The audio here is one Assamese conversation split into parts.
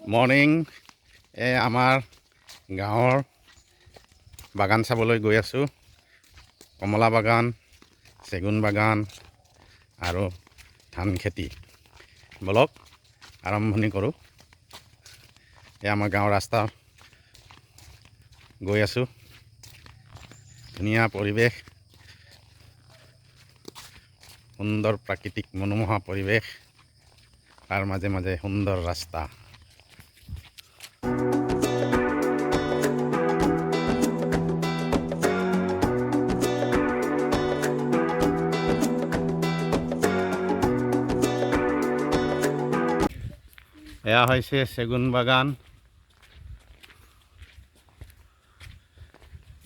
মৰ্নিং আমাৰ গাঁৱৰ বাগান চাবলৈ গৈ আছোঁ। কমলা বাগান, চেগুন বাগান আৰু ধান খেতি। বলক আৰম্ভণি কৰোঁ। আমাৰ গাঁৱৰ ৰাস্তা গৈ আছোঁ। ধুনীয়া পৰিৱেশ, সুন্দৰ প্ৰাকৃতিক মনোমোহা পৰিৱেশ, তাৰ মাজে মাজে সুন্দৰ ৰাস্তা। এয়া হৈছে চেগুন বাগান,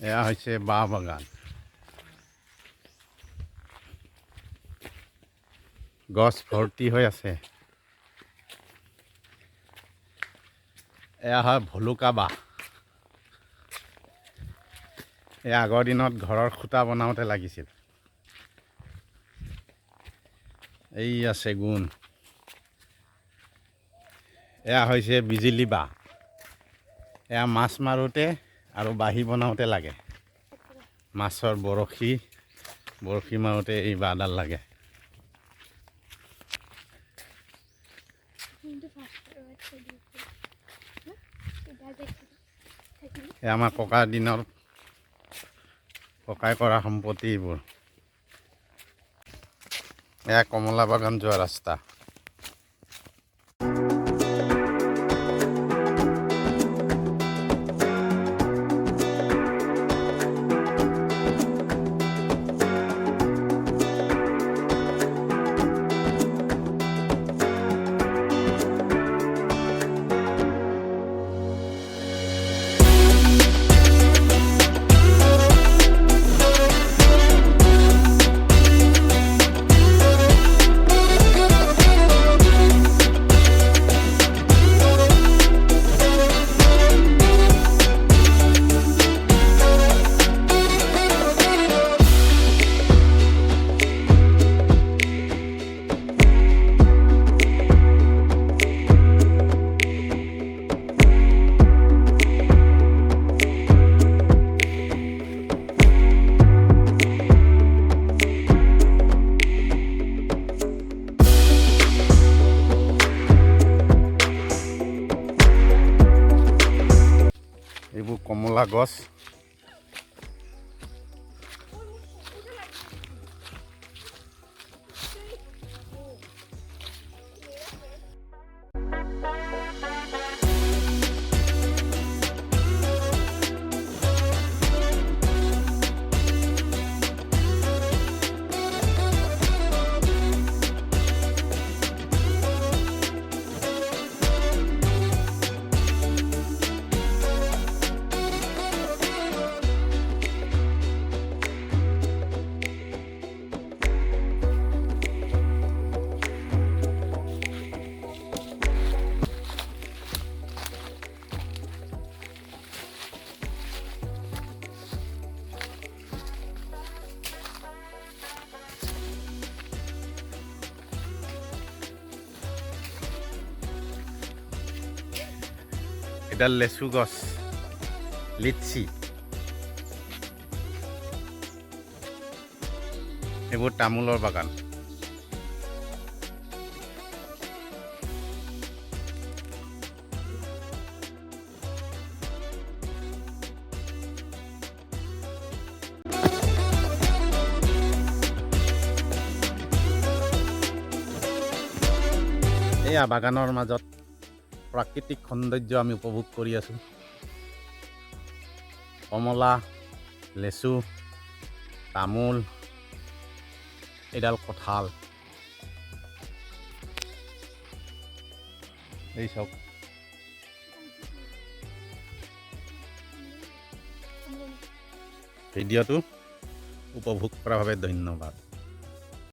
এয়া হৈছে বাঁহ বাগান। গছ ভৰ্তি হৈ আছে। এয়া হয় ভলুকা বাঁহ। এয়া আগৰ দিনত ঘৰৰ খুঁটা বনাওঁতে লাগিছিল। এইয়া চেগুন। এয়া হৈছে বিজুলী বাঁহ। এয়া মাছ মাৰোঁতে আৰু বাঁহী বনাওঁতে লাগে। মাছৰ বৰশী মাৰোঁতে এই বাঁহডাল লাগে। আমাৰ ককাৰ দিনৰ ককাই কৰা সম্পত্তি এইবোৰ। এয়া কমলা বাগান যোৱা ৰাস্তা। এইবোৰ কমলা গছ। এডাল লেচু গছ, লিচি। এইবোৰ তামোলৰ বাগান। এয়া বাগানৰ মাজত প্ৰাকৃতিক সৌন্দৰ্য আমি উপভোগ কৰি আছোঁ। কমলা, লেচু, তামোল, এডাল কঁঠাল। এই চব ভিডিঅ'টো উপভোগ কৰাৰ বাবে ধন্যবাদ।